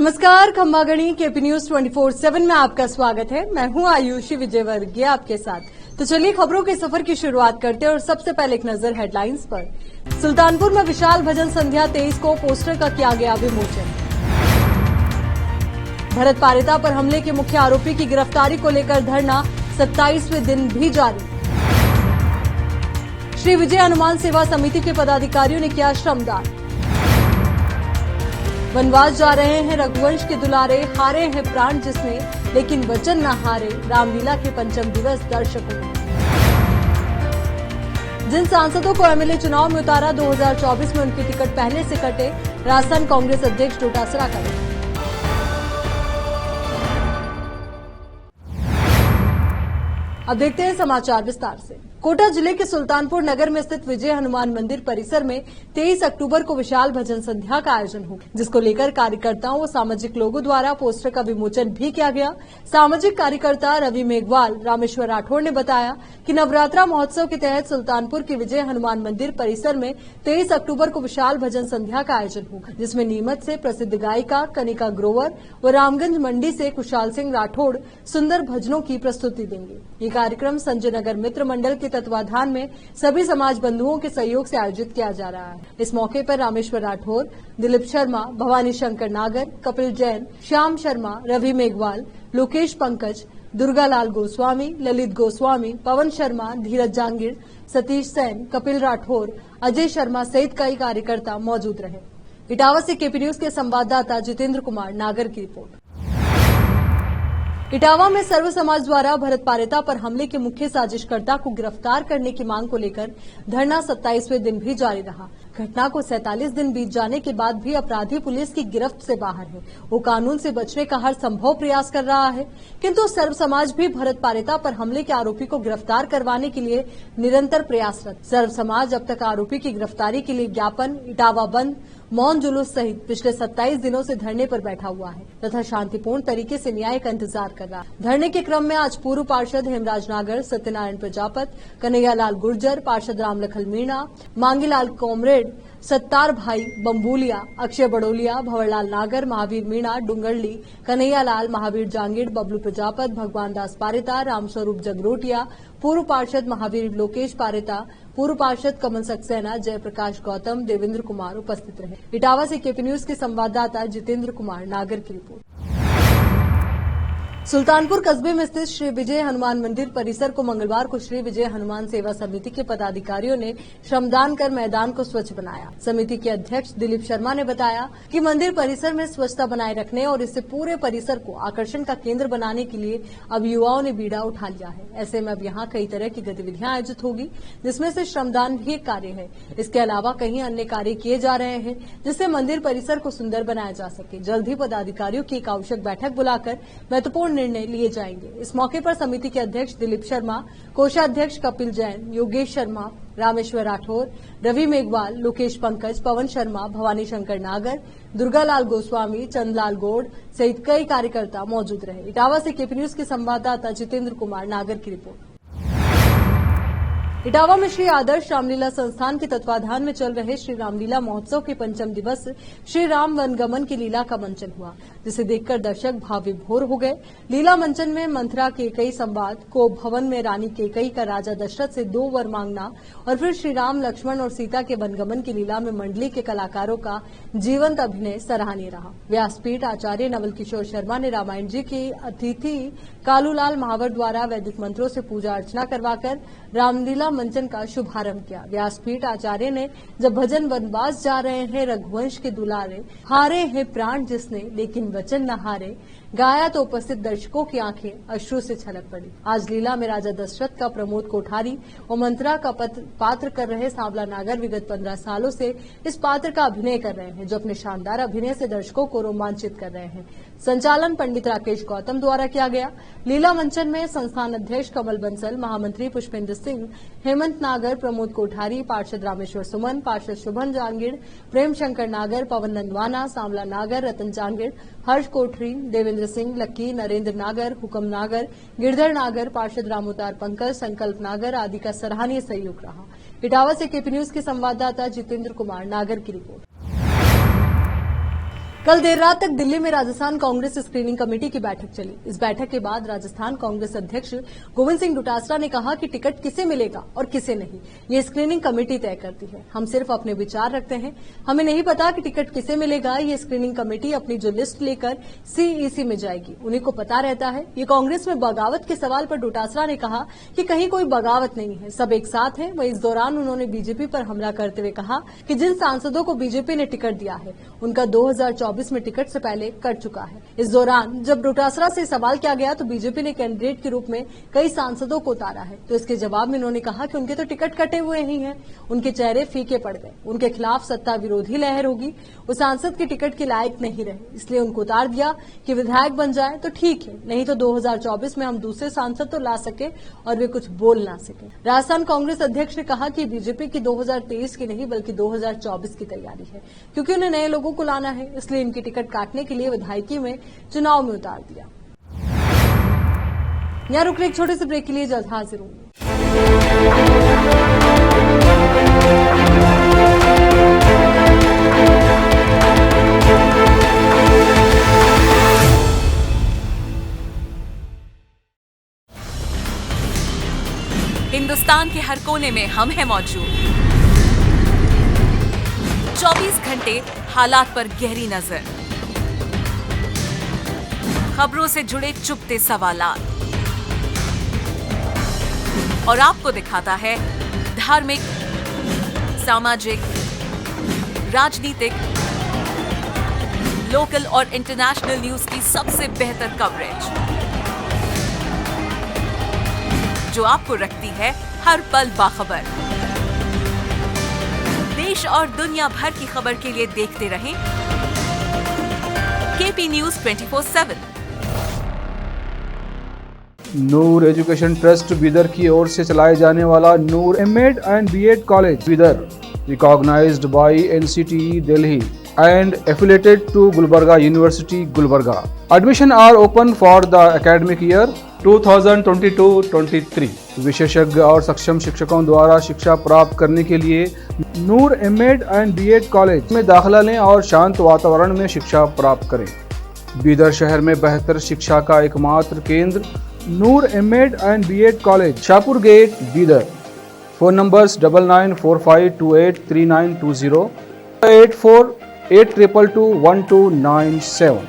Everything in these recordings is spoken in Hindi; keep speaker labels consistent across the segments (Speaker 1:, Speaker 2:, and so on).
Speaker 1: नमस्कार, खम्बागणी केपी न्यूज 24/7 में आपका स्वागत है। मैं हूं आयुषी विजयवर्गीय आपके साथ। तो चलिए खबरों के सफर की शुरुआत करते हैं और सबसे पहले एक नजर हेडलाइंस पर। सुल्तानपुर में विशाल भजन संध्या 23 को पोस्टर का किया गया विमोचन। भरत पारिता पर हमले के मुख्य आरोपी की गिरफ्तारी को लेकर धरना 27वें दिन भी जारी। श्री विजय हनुमान सेवा समिति के पदाधिकारियों ने किया श्रमदान। वनवास जा रहे हैं रघुवंश के दुलारे, हारे हैं प्राण जिसने लेकिन वचन न हारे, रामलीला के पंचम दिवस दर्शकों ने। जिन सांसदों को एमएलए चुनाव में उतारा, 2024 में उनकी टिकट पहले से कटे, राजस्थान कांग्रेस अध्यक्ष डोटासरा का। अब देखते हैं समाचार विस्तार से। कोटा जिले के सुल्तानपुर नगर में स्थित विजय हनुमान मंदिर परिसर में 23 अक्टूबर को विशाल भजन संध्या का आयोजन होगा, जिसको लेकर कार्यकर्ताओं व सामाजिक लोगों द्वारा पोस्टर का विमोचन भी किया गया। सामाजिक कार्यकर्ता रवि मेघवाल, रामेश्वर राठौड़ ने बताया कि नवरात्रा महोत्सव के तहत सुल्तानपुर के विजय हनुमान मंदिर परिसर में 23 अक्टूबर को विशाल भजन संध्या का आयोजन होगा, जिसमें नीमच से प्रसिद्ध गायिका कनिका ग्रोवर व रामगंज मंडी से कुशाल सिंह राठौड़ सुंदर भजनों की प्रस्तुति देंगे। ये कार्यक्रम संजय नगर मित्र मंडल के तत्वाधान में सभी समाज बंधुओं के सहयोग से आयोजित किया जा रहा है। इस मौके पर रामेश्वर राठौर, दिलीप शर्मा, भवानी शंकर नागर, कपिल जैन, श्याम शर्मा, रवि मेघवाल, लोकेश पंकज, दुर्गालाल गोस्वामी, ललित गोस्वामी, पवन शर्मा, धीरज जांगीर, सतीश सेन, कपिल राठौर, अजय शर्मा सहित कई कार्यकर्ता मौजूद रहे। इटावा से केपी न्यूज के संवाददाता जितेंद्र कुमार नागर की रिपोर्ट। इटावा में सर्व समाज द्वारा भरत पारिता पर हमले के मुख्य साजिशकर्ता को गिरफ्तार करने की मांग को लेकर धरना 27वें दिन भी जारी रहा। घटना को 47 दिन बीत जाने के बाद भी अपराधी पुलिस की गिरफ्त से बाहर है। वो कानून से बचने का हर संभव प्रयास कर रहा है, किंतु सर्व समाज भी भरत पारिता पर हमले के आरोपी को गिरफ्तार करवाने के लिए निरंतर प्रयासरत। सर्व समाज अब तक आरोपी की गिरफ्तारी के लिए ज्ञापन, इटावा बंद, मौन जुलूस सहित पिछले 27 दिनों से धरने पर बैठा हुआ है तथा शांतिपूर्ण तरीके से न्याय का इंतजार कर रहा है। धरने के क्रम में आज पूर्व पार्षद हेमराज नागर, सत्यनारायण प्रजापत, कन्हैयालाल गुर्जर, पार्षद रामलखन मीणा, मांगीलाल कॉमरेड, सत्तार भाई बम्बूलिया, अक्षय बड़ोलिया, भंवरलाल नागर, महावीर मीणा, डुंगरली, कन्हैयालाल, महावीर जांगीर, बबलू प्रजापत, भगवान दास पारिता, रामस्वरूप जगरोटिया, पूर्व पार्षद महावीर लोकेश पारिता, पूर्व पार्षद कमल सक्सेना, जयप्रकाश गौतम, देवेंद्र कुमार उपस्थित रहे। इटावा से केपी न्यूज के संवाददाता जितेंद्र कुमार नागर की रिपोर्ट। सुल्तानपुर कस्बे में स्थित श्री विजय हनुमान मंदिर परिसर को मंगलवार को श्री विजय हनुमान सेवा समिति के पदाधिकारियों ने श्रमदान कर मैदान को स्वच्छ बनाया। समिति के अध्यक्ष दिलीप शर्मा ने बताया कि मंदिर परिसर में स्वच्छता बनाए रखने और इससे पूरे परिसर को आकर्षण का केंद्र बनाने के लिए अब युवाओं ने बीड़ा उठा लिया है। ऐसे में अब यहाँ कई तरह की गतिविधियां आयोजित होगी, जिसमें से श्रमदान भी एक कार्य है। इसके अलावा कई अन्य कार्य किए जा रहे हैं, जिससे मंदिर परिसर को सुंदर बनाया जा सके। जल्द ही पदाधिकारियों की एक आवश्यक बैठक बुलाकर महत्वपूर्ण निर्णय लिए जाएंगे। इस मौके पर समिति के अध्यक्ष दिलीप शर्मा, कोषाध्यक्ष कपिल जैन, योगेश शर्मा, रामेश्वर राठौर, रवि मेघवाल, लोकेश पंकज, पवन शर्मा, भवानी शंकर नागर, दुर्गालाल गोस्वामी, चंदलाल गौड़ सहित कई कार्यकर्ता मौजूद रहे। इटावा से केपी न्यूज के संवाददाता जितेंद्र कुमार नागर की रिपोर्ट। इटावा में श्री आदर्श रामलीला संस्थान के तत्वाधान में चल रहे श्री रामलीला महोत्सव के पंचम दिवस श्री राम वनगमन की लीला का मंचन हुआ, जिसे देखकर दर्शक भाव विभोर हो गए। लीला मंचन में मंथरा केकई संवाद, को भवन में रानी केकई का राजा दशरथ से 2 वर मांगना और फिर श्री राम, लक्ष्मण और सीता के वनगमन की लीला में मंडली के कलाकारों का जीवंत अभिनय सराहनीय रहा। व्यासपीठ आचार्य नवल किशोर शर्मा ने रामायण जी की अतिथि कालूलाल महावर द्वारा वैदिक मंत्रों से पूजा अर्चना करवाकर रामलीला मंचन का शुभारंभ किया। व्यासपीठ आचार्य ने जब भजन वनवास जा रहे हैं रघुवंश के दुलारे, हारे हैं प्राण जिसने लेकिन वचन न हारे, गाया तो उपस्थित दर्शकों की आंखें अश्रु से छलक पड़ी। आज लीला में राजा दशरथ का प्रमोद कोठारी और मंत्रा का पात्र कर रहे सांवला नागर विगत 15 सालों से इस पात्र का अभिनय कर रहे हैं, जो अपने शानदार अभिनय से दर्शकों को रोमांचित कर रहे हैं। संचालन पंडित राकेश गौतम द्वारा किया गया। लीला मंचन में संस्थान अध्यक्ष कमल बंसल, महामंत्री पुष्पेंद्र सिंह, हेमंत नागर, प्रमोद कोठारी, पार्षद रामेश्वर सुमन, पार्षद शुभन जांगीर, प्रेम शंकर नागर, पवन नंदवाना, सांवला नागर, रतन जांगीर, हर्ष कोठरी, देवेंद्र सिंह, लक्की, नरेंद्र नागर, हुकम नागर, गिरधर नागर, पार्षद रामोतार पंकज, संकल्प नागर आदि का सराहनीय सहयोग रहा। इटावा से केपी न्यूज के संवाददाता जितेंद्र कुमार नागर की रिपोर्ट। कल देर रात तक दिल्ली में राजस्थान कांग्रेस स्क्रीनिंग कमेटी की बैठक चली। इस बैठक के बाद राजस्थान कांग्रेस अध्यक्ष गोविंद सिंह डोटासरा ने कहा कि टिकट किसे मिलेगा और किसे नहीं, ये स्क्रीनिंग कमेटी तय करती है। हम सिर्फ अपने विचार रखते हैं, हमें नहीं पता कि टिकट किसे मिलेगा। ये स्क्रीनिंग कमेटी अपनी जो लिस्ट लेकर सीईसी में जाएगी, उन्हीं को पता रहता है। ये कांग्रेस में बगावत के सवाल पर डोटासरा ने कहा कि कहीं कोई बगावत नहीं है, सब एक साथ हैं। वहीं इस दौरान उन्होंने बीजेपी पर हमला करते हुए कहा कि जिन सांसदों को बीजेपी ने टिकट दिया है, उनका 2024 में टिकट से पहले कट चुका है। इस दौरान जब डोटासरा से सवाल किया गया तो बीजेपी ने कैंडिडेट के रूप में कई सांसदों को उतारा है, तो इसके जवाब में उन्होंने कहा कि उनके तो टिकट कटे हुए ही हैं, उनके चेहरे फीके पड़ गए, उनके खिलाफ सत्ता विरोधी लहर होगी, वो सांसद के टिकट के लायक नहीं रहे, इसलिए उनको उतार दिया कि विधायक बन जाए तो ठीक है, नहीं तो 2024 में हम दूसरे सांसद तो ला सके और वे कुछ बोल ना सके। राजस्थान कांग्रेस अध्यक्ष ने कहा कि बीजेपी की 2023 की नहीं बल्कि 2024 की तैयारी है, क्योंकि उन्हें नए लोगों को लाना है, इसलिए इनकी टिकट काटने के लिए विधायकी में चुनाव में उतार दिया। यहाँ रुक रहे एक छोटे से ब्रेक के लिए, जल्द हाजिर होंगे।
Speaker 2: हिंदुस्तान के हर कोने में हम हैं मौजूद। 24 घंटे हालात पर गहरी नजर, खबरों से जुड़े चुपते सवालात, और आपको दिखाता है धार्मिक, सामाजिक, राजनीतिक, लोकल और इंटरनेशनल न्यूज की सबसे बेहतर कवरेज, जो आपको रखती है हर पल बाखबर। देश और दुनिया भर की खबर के लिए देखते रहें KP news 24/7।
Speaker 3: Noor education trust Bidar की ओर से चलाए जाने वाला Noor MEd and BEd college Bidar, recognised by NCTE Delhi and affiliated to Gulbarga University, Gulbarga. Admission are open for the academic year 2022-23. विशेषज्ञ और सक्षम शिक्षकों द्वारा शिक्षा प्राप्त करने के लिए नूर एमएड एंड बीएड कॉलेज में दाखिला लें और शांत वातावरण में शिक्षा प्राप्त करें। बीदर शहर में बेहतर शिक्षा का एकमात्र केंद्र Noor MEd and BEd college, Shahpur gate, Bidar. Phone numbers 9945283920, 8482221297।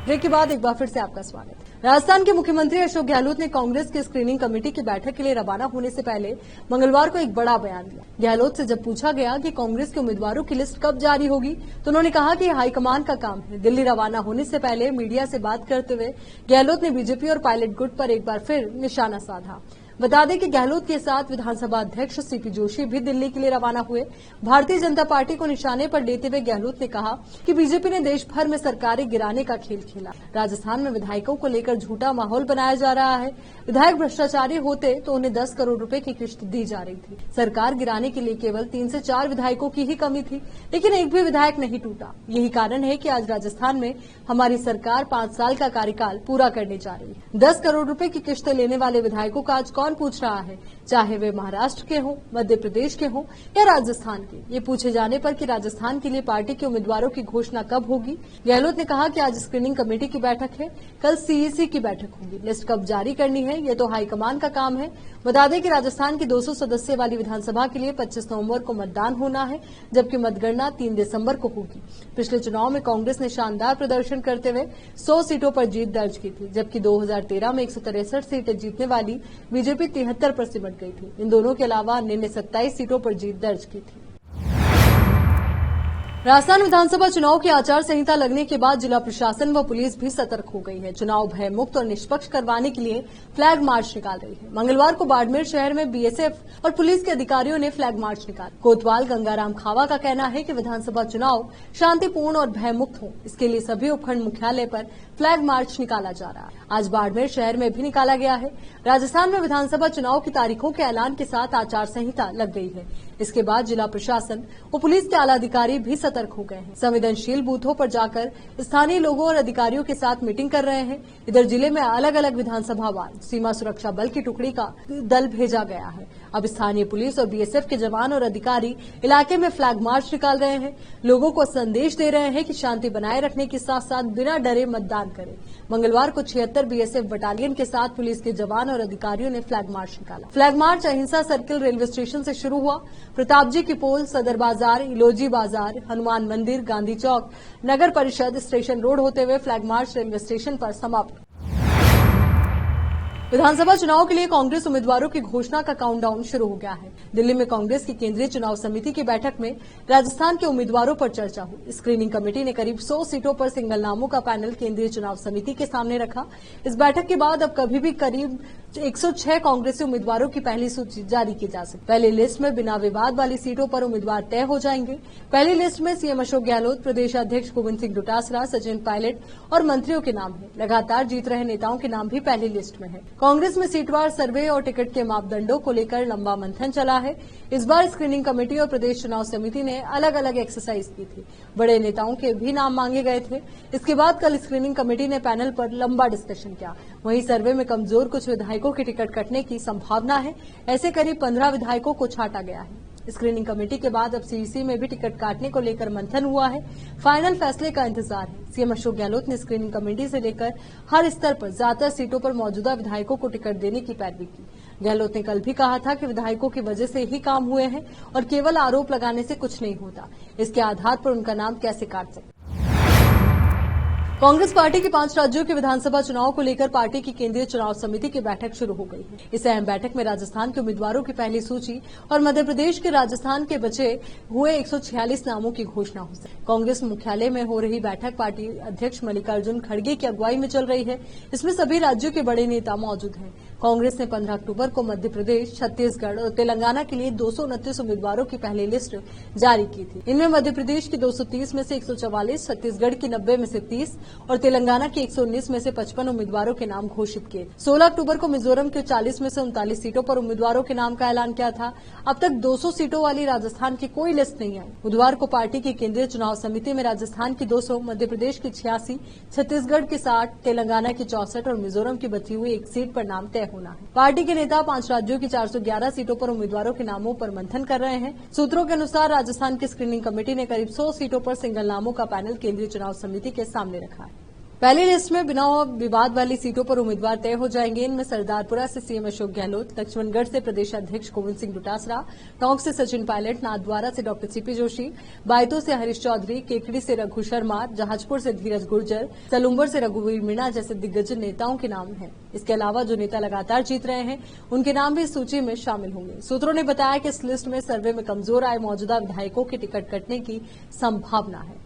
Speaker 1: Break के बाद एक बार फिर से आपका स्वागत है। राजस्थान के मुख्यमंत्री अशोक गहलोत ने कांग्रेस की स्क्रीनिंग कमेटी की बैठक के लिए रवाना होने से पहले मंगलवार को एक बड़ा बयान दिया। गहलोत से जब पूछा गया कि कांग्रेस के उम्मीदवारों की लिस्ट कब जारी होगी, तो उन्होंने कहा कि हाईकमान का काम है। दिल्ली रवाना होने से पहले मीडिया से बात करते हुए गहलोत ने बीजेपी और पायलट गुट पर एक बार फिर निशाना साधा। बता दें कि गहलोत के साथ विधानसभा अध्यक्ष सीपी जोशी भी दिल्ली के लिए रवाना हुए। भारतीय जनता पार्टी को निशाने पर लेते हुए गहलोत ने कहा कि बीजेपी ने देश भर में सरकारें गिराने का खेल खेला। राजस्थान में विधायकों को लेकर झूठा माहौल बनाया जा रहा है। विधायक भ्रष्टाचारी होते तो उन्हें 10 करोड़ रुपए की किश्त दी जा रही थी। सरकार गिराने के लिए केवल 3 से 4 विधायकों की ही कमी थी, लेकिन एक भी विधायक नहीं टूटा। यही कारण है कि आज राजस्थान में हमारी सरकार 5 साल का कार्यकाल पूरा करने जा रही है। 10 करोड़ रुपए की किश्त लेने वाले विधायकों का आज कौन पूछ रहा है, चाहे वे महाराष्ट्र के हों, मध्य प्रदेश के हों या राजस्थान के। ये पूछे जाने पर कि राजस्थान के लिए पार्टी के उम्मीदवारों की घोषणा कब होगी, गहलोत ने कहा कि आज स्क्रीनिंग कमेटी की बैठक है, कल सीईसी की बैठक होगी। लिस्ट कब जारी करनी है, ये तो हाईकमान का काम है। बता दें कि राजस्थान की 200 सदस्य वाली विधानसभा के लिए 25 नवंबर को मतदान होना है, जबकि मतगणना 3 दिसंबर को होगी। पिछले चुनाव में कांग्रेस ने शानदार प्रदर्शन करते हुए 100 सीटों पर जीत दर्ज की थी, जबकि 2013 में 163 सीटें जीतने वाली बीजेपी 73 पर सिमट गई थी। इन दोनों के अलावा अन्य ने 27 सीटों पर जीत दर्ज की थी। राजस्थान विधानसभा चुनाव की आचार संहिता लगने के बाद जिला प्रशासन व पुलिस भी सतर्क हो गई है। चुनाव भय मुक्त और निष्पक्ष करवाने के लिए फ्लैग मार्च निकाल रही है। मंगलवार को बाड़मेर शहर में बीएसएफ और पुलिस के अधिकारियों ने फ्लैग मार्च निकाला। कोतवाल गंगाराम खावा का कहना है कि विधानसभा चुनाव शांतिपूर्ण और भय मुक्त हो, इसके लिए सभी उपखंड मुख्यालय पर फ्लैग मार्च निकाला जा रहा है। आज बाड़मेर शहर में भी निकाला गया है। राजस्थान में विधानसभा चुनाव की तारीखों के ऐलान के साथ आचार संहिता लग गई है। इसके बाद जिला प्रशासन और पुलिस के आला अधिकारी भी सतर्क हो गए हैं। संवेदनशील बूथों पर जाकर स्थानीय लोगों और अधिकारियों के साथ मीटिंग कर रहे हैं। इधर जिले में अलग अलग विधानसभा वार्ड सीमा सुरक्षा बल की टुकड़ी का दल भेजा गया है। अब स्थानीय पुलिस और बीएसएफ के जवान और अधिकारी इलाके में फ्लैग मार्च निकाल रहे हैं। लोगों को संदेश दे रहे हैं कि शांति बनाए रखने के साथ साथ बिना डरे मतदान करें। मंगलवार को 76 बीएसएफ बटालियन के साथ पुलिस के जवान और अधिकारियों ने फ्लैग मार्च निकाला। फ्लैग मार्च अहिंसा सर्किल रेलवे स्टेशन से शुरू हुआ। प्रताप जी की पोल, सदर बाजार, इलोजी बाजार, हनुमान मंदिर, गांधी चौक, नगर परिषद, स्टेशन रोड होते हुए फ्लैग मार्च रेलवे स्टेशन पर समाप्त। विधानसभा चुनाव के लिए कांग्रेस उम्मीदवारों की घोषणा का काउंटडाउन शुरू हो गया है। दिल्ली में कांग्रेस की केंद्रीय चुनाव समिति की बैठक में राजस्थान के उम्मीदवारों पर चर्चा हुई। स्क्रीनिंग कमेटी ने करीब 100 सीटों पर सिंगल नामों का पैनल केंद्रीय चुनाव समिति के सामने रखा। इस बैठक के बाद अब कभी भी करीब 106 कांग्रेसी उम्मीदवारों की पहली सूची जारी की जा सकती। पहली लिस्ट में बिना विवाद वाली सीटों पर उम्मीदवार तय हो जाएंगे। पहली लिस्ट में सीएम अशोक गहलोत, प्रदेश अध्यक्ष गोविंद सिंह डोटासरा, सचिन पायलट और मंत्रियों के नाम हैं। लगातार जीत रहे नेताओं के नाम भी पहली लिस्ट में है। कांग्रेस में सीटवार सर्वे और टिकट के मापदंडों को लेकर लंबा मंथन चला है। इस बार स्क्रीनिंग कमेटी और प्रदेश चुनाव समिति ने अलग अलग एक्सरसाइज की थी। बड़े नेताओं के भी नाम मांगे गए थे। इसके बाद कल स्क्रीनिंग कमेटी ने पैनल पर लंबा डिस्कशन किया। वहीं सर्वे में कमजोर कुछ विधायकों की टिकट कटने की संभावना है। ऐसे करीब 15 विधायकों को छांटा गया है। स्क्रीनिंग कमेटी के बाद अब सीईसी में भी टिकट काटने को लेकर मंथन हुआ है। फाइनल फैसले का इंतजार है। सीएम अशोक गहलोत ने स्क्रीनिंग कमेटी से लेकर हर स्तर पर ज्यादातर सीटों पर मौजूदा विधायकों को टिकट देने की पैरवी की। गहलोत ने कल भी कहा था कि विधायकों की वजह से ही काम हुए हैं और केवल आरोप लगाने से कुछ नहीं होता। इसके आधार पर उनका नाम कैसे काट सकते। कांग्रेस पार्टी के 5 राज्यों के विधानसभा चुनाव को लेकर पार्टी की केंद्रीय चुनाव समिति की बैठक शुरू हो गई है। इस अहम बैठक में राजस्थान के उम्मीदवारों की पहली सूची और मध्य प्रदेश के राजस्थान के बचे हुए 146 नामों की घोषणा हो सकती है। कांग्रेस मुख्यालय में हो रही बैठक पार्टी अध्यक्ष मल्लिकार्जुन खड़गे की अगुवाई में चल रही है। इसमें सभी राज्यों के बड़े नेता मौजूद हैं। कांग्रेस ने 15 अक्टूबर को मध्य प्रदेश, छत्तीसगढ़ और तेलंगाना के लिए 229 उम्मीदवारों की पहली लिस्ट जारी की थी। इनमें मध्य प्रदेश की 230 में से 144, छत्तीसगढ़ की 90 में से 30 और तेलंगाना के 119 में से 55 उम्मीदवारों के नाम घोषित किए। 16 अक्टूबर को मिजोरम के 40 में से 39 सीटों पर उम्मीदवारों के नाम का ऐलान किया था। अब तक 200 सीटों वाली राजस्थान की कोई लिस्ट नहीं आई। बुधवार को पार्टी की केंद्रीय चुनाव समिति में राजस्थान की 200, मध्य प्रदेश की 86, छत्तीसगढ़ की 60, तेलंगाना की 64 और मिजोरम की बची हुई एक सीट पर नाम तय होना है। पार्टी के नेता 5 राज्यों की 411 सीटों पर उम्मीदवारों के नामों पर मंथन कर रहे हैं। सूत्रों के अनुसार राजस्थान की स्क्रीनिंग कमेटी ने करीब 100 सीटों पर सिंगल नामों का पैनल केंद्रीय चुनाव समिति के सामने रखा है। पहली लिस्ट में बिना विवाद वाली सीटों पर उम्मीदवार तय हो जाएंगे। इनमें सरदारपुरा से सीएम अशोक गहलोत, लक्ष्मणगढ़ से प्रदेश अध्यक्ष गोविंद सिंह डोटासरा, टोंक से सचिन पायलट, नाथद्वारा से डॉक्टर सीपी जोशी, बायतू से हरीश चौधरी, केकड़ी से रघु शर्मा, जहाजपुर से धीरज गुर्जर, सलूम्बर से रघुवीर मीणा जैसे दिग्गज नेताओं के नाम हैं। इसके अलावा जो नेता लगातार जीत रहे हैं उनके नाम भी इस सूची में शामिल होंगे। सूत्रों ने बताया कि इस लिस्ट में सर्वे में कमजोर आए मौजूदा विधायकों की टिकट कटने की संभावना है।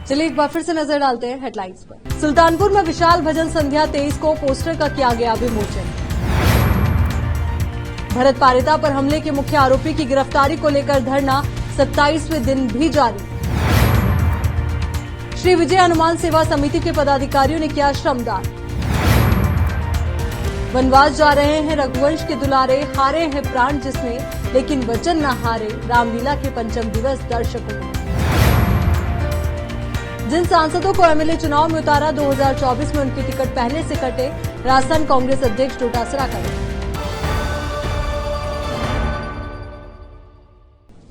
Speaker 1: चलिए एक बार फिर से नजर डालते हैं हेडलाइंस पर। सुल्तानपुर में विशाल भजन संध्या 23 को पोस्टर का किया गया विमोचन। भरत पारिता पर हमले के मुख्य आरोपी की गिरफ्तारी को लेकर धरना 27वें दिन भी जारी। श्री विजय हनुमान सेवा समिति के पदाधिकारियों ने किया श्रमदान। वनवास जा रहे हैं रघुवंश के दुलारे, हारे हैं प्राण जिसने लेकिन वचन न हारे, रामलीला के पंचम दिवस दर्शकों ने। जिन सांसदों को एमएलए चुनाव में उतारा, 2024 में उनकी टिकट पहले से कटे, राजस्थान कांग्रेस अध्यक्ष डोटासरा का।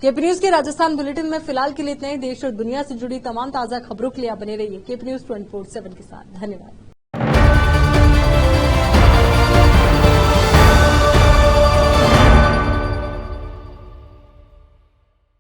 Speaker 1: केपी न्यूज के राजस्थान बुलेटिन में फिलहाल के लिए इतना ही। देश और दुनिया से जुड़ी तमाम ताजा खबरों के लिए बने रहिए केपी न्यूज 24/7 के साथ। धन्यवाद।